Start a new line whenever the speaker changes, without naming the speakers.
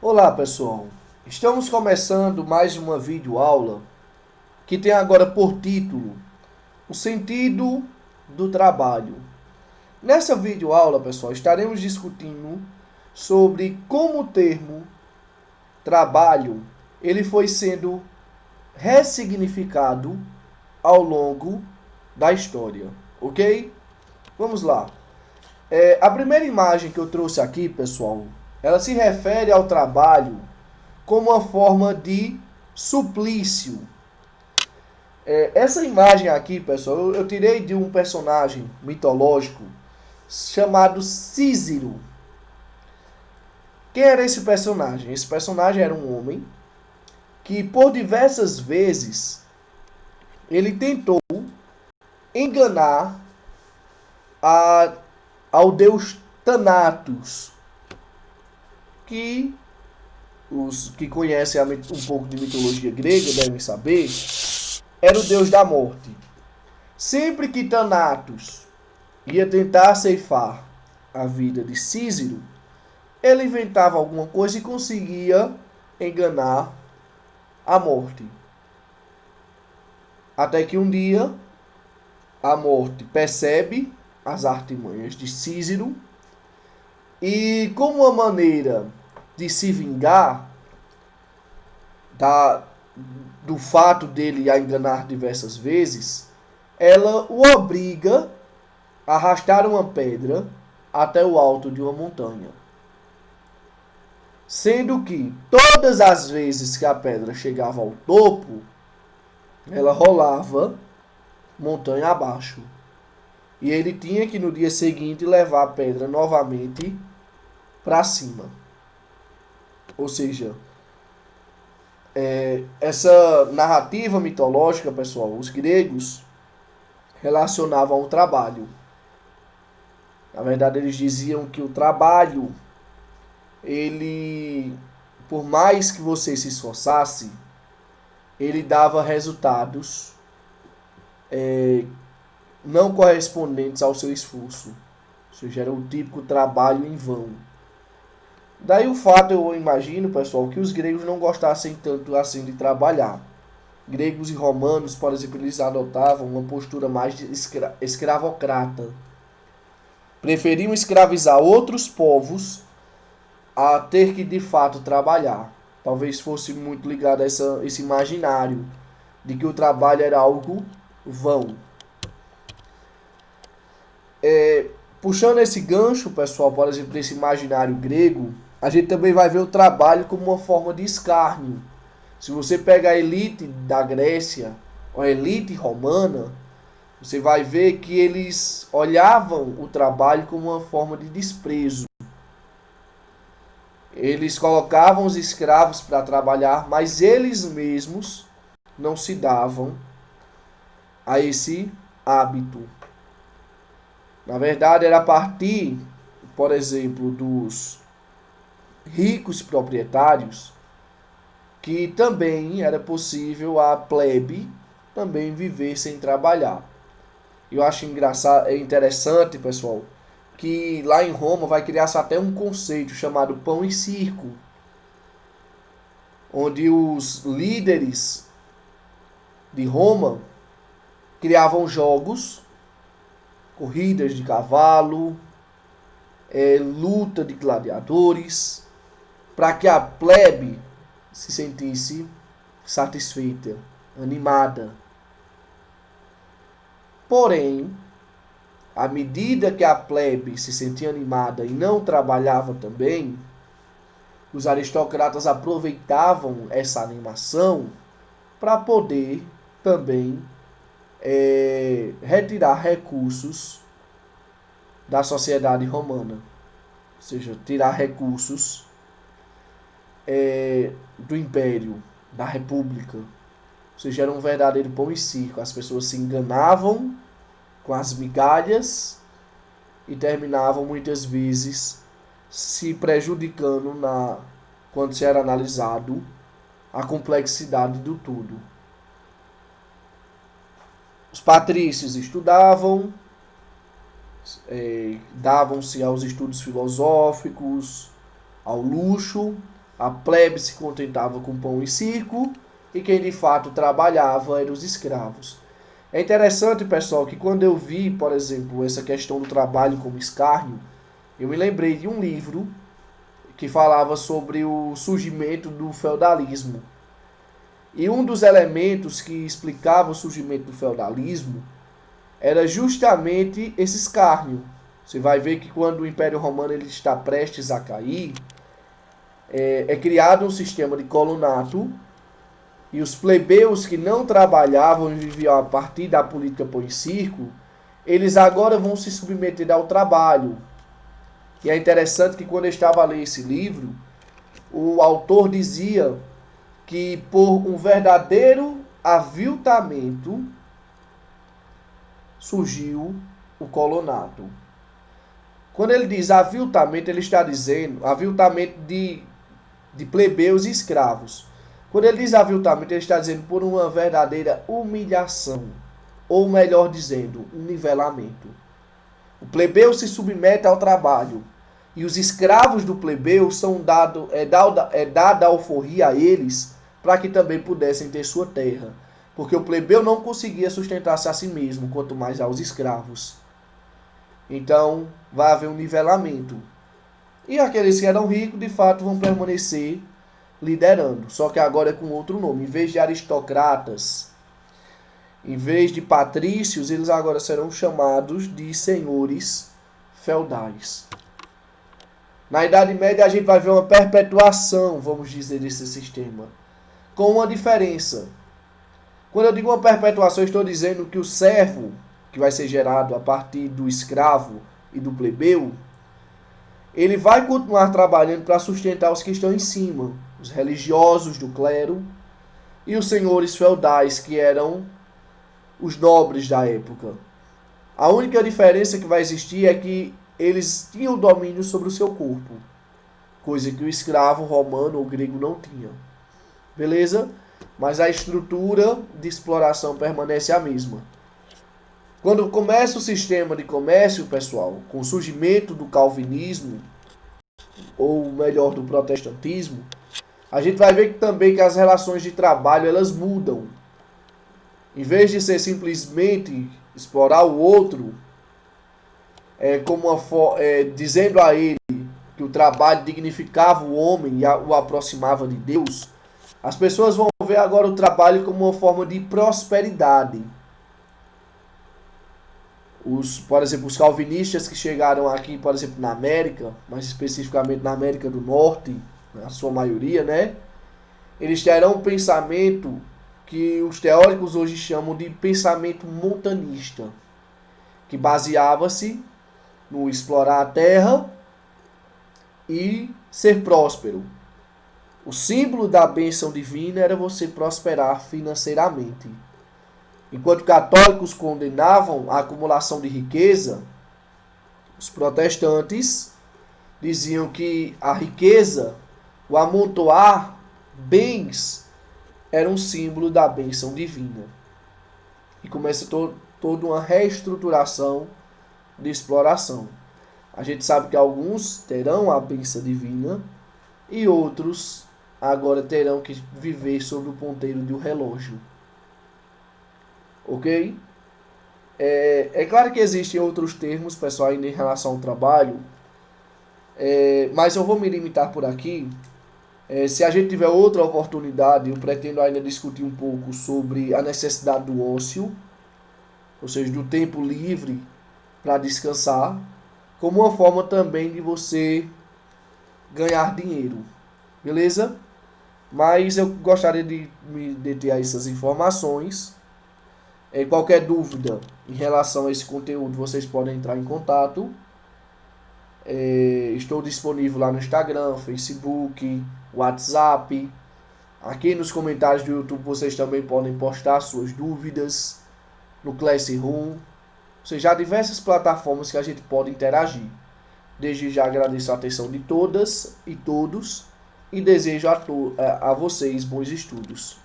Olá pessoal, estamos começando mais uma videoaula que tem agora por título O Sentido do Trabalho. Nessa videoaula, pessoal, estaremos discutindo sobre como o termo trabalho ele foi sendo ressignificado ao longo da história, ok? Vamos lá. A primeira imagem que eu trouxe aqui, pessoal, ela se refere ao trabalho como uma forma de suplício. Essa imagem aqui, pessoal, eu tirei de um personagem mitológico chamado Cícero. Quem era esse personagem? Esse personagem era um homem que por diversas vezes ele tentou enganar a, ao deus Thanatos, que os que conhecem um pouco de mitologia grega devem saber, era o deus da morte. Sempre que Thanatos ia tentar ceifar a vida de Cícero, ele inventava alguma coisa e conseguia enganar a morte. Até que um dia a morte percebe as artimanhas de Cícero e, como uma maneira de se vingar da, do fato dele a enganar diversas vezes, ela o obriga a arrastar uma pedra até o alto de uma montanha. Sendo que todas as vezes que a pedra chegava ao topo, ela rolava montanha abaixo. E ele tinha que no dia seguinte levar a pedra novamente para cima. Ou seja, essa narrativa mitológica, pessoal, os gregos relacionavam ao trabalho. Na verdade, eles diziam que o trabalho, ele, por mais que você se esforçasse, ele dava resultados não correspondentes ao seu esforço. Ou seja, era o típico trabalho em vão. Daí o fato, eu imagino, pessoal, que os gregos não gostassem tanto assim de trabalhar. Gregos e romanos, por exemplo, eles adotavam uma postura mais de escravocrata. Preferiam escravizar outros povos a ter que de fato trabalhar. Talvez fosse muito ligado a esse imaginário de que o trabalho era algo vão. Puxando esse gancho, pessoal, por exemplo, desse imaginário grego, a gente também vai ver o trabalho como uma forma de escárnio. Se você pega a elite da Grécia, ou a elite romana, você vai ver que eles olhavam o trabalho como uma forma de desprezo. Eles colocavam os escravos para trabalhar, mas eles mesmos não se davam a esse hábito. Na verdade, era a partir, por exemplo, dos ricos proprietários que também era possível a plebe também viver sem trabalhar. Eu acho engraçado, é interessante, pessoal, que lá em Roma vai criar-se até um conceito chamado pão e circo, onde os líderes de Roma criavam jogos, corridas de cavalo, luta de gladiadores, para que a plebe se sentisse satisfeita, animada. Porém, à medida que a plebe se sentia animada e não trabalhava também, os aristocratas aproveitavam essa animação para poder também retirar recursos da sociedade romana, ou seja, tirar recursos do império, da república. Ou seja, era um verdadeiro pão e circo. As pessoas se enganavam com as migalhas e terminavam muitas vezes se prejudicando quando se era analisado a complexidade do tudo. Os patrícios estudavam, davam-se aos estudos filosóficos, ao luxo, A plebe se contentava com pão e circo, e quem de fato trabalhava eram os escravos. É interessante, pessoal, que quando eu vi, por exemplo, essa questão do trabalho como escárnio, eu me lembrei de um livro que falava sobre o surgimento do feudalismo. E um dos elementos que explicava o surgimento do feudalismo era justamente esse escárnio. Você vai ver que quando o Império Romano ele está prestes a cair, é criado um sistema de colonato, e os plebeus que não trabalhavam e viviam a partir da política pão e circo, eles agora vão se submeter ao trabalho. E é interessante que quando eu estava a ler esse livro, o autor dizia que por um verdadeiro aviltamento surgiu o colonato. Quando ele diz aviltamento, ele está dizendo aviltamento de plebeus e escravos. Quando ele diz aviltamento, ele está dizendo por uma verdadeira humilhação, ou melhor dizendo, um nivelamento. O plebeu se submete ao trabalho, e os escravos do plebeu são dada alforria a eles, para que também pudessem ter sua terra. Porque o plebeu não conseguia sustentar-se a si mesmo, quanto mais aos escravos. Então, vai haver um nivelamento. E aqueles que eram ricos, de fato, vão permanecer liderando. Só que agora é com outro nome. Em vez de aristocratas, em vez de patrícios, eles agora serão chamados de senhores feudais. Na Idade Média, a gente vai ver uma perpetuação, vamos dizer, desse sistema. Com uma diferença. Quando eu digo uma perpetuação, eu estou dizendo que o servo, que vai ser gerado a partir do escravo e do plebeu, ele vai continuar trabalhando para sustentar os que estão em cima, os religiosos do clero e os senhores feudais, que eram os nobres da época. A única diferença que vai existir é que eles tinham domínio sobre o seu corpo, coisa que o escravo romano ou grego não tinha. Beleza? Mas a estrutura de exploração permanece a mesma. Quando começa o sistema de comércio, pessoal, com o surgimento do calvinismo, ou melhor, do protestantismo, a gente vai ver que também que as relações de trabalho elas mudam. Em vez de ser simplesmente explorar o outro, dizendo a ele que o trabalho dignificava o homem e o aproximava de Deus, as pessoas vão ver agora o trabalho como uma forma de prosperidade. Por exemplo, os calvinistas que chegaram aqui, por exemplo, na América, mais especificamente na América do Norte, na sua maioria, né? Eles terão um pensamento que os teóricos hoje chamam de pensamento montanista, que baseava-se no explorar a terra e ser próspero. O símbolo da bênção divina era você prosperar financeiramente. Enquanto católicos condenavam a acumulação de riqueza, os protestantes diziam que a riqueza, o amontoar bens, era um símbolo da bênção divina. E começa toda uma reestruturação de exploração. A gente sabe que alguns terão a bênção divina e outros agora terão que viver sob o ponteiro de um relógio. Ok? É claro que existem outros termos, pessoal, ainda em relação ao trabalho, mas eu vou me limitar por aqui. Se a gente tiver outra oportunidade, eu pretendo ainda discutir um pouco sobre a necessidade do ócio, ou seja, do tempo livre para descansar, como uma forma também de você ganhar dinheiro. Beleza? Mas eu gostaria de me deter a essas informações. Qualquer dúvida em relação a esse conteúdo, vocês podem entrar em contato. Estou disponível lá no Instagram, Facebook, WhatsApp. Aqui nos comentários do YouTube vocês também podem postar suas dúvidas. No Classroom. Ou seja, há diversas plataformas que a gente pode interagir. Desde já agradeço a atenção de todas e todos. E desejo a vocês bons estudos.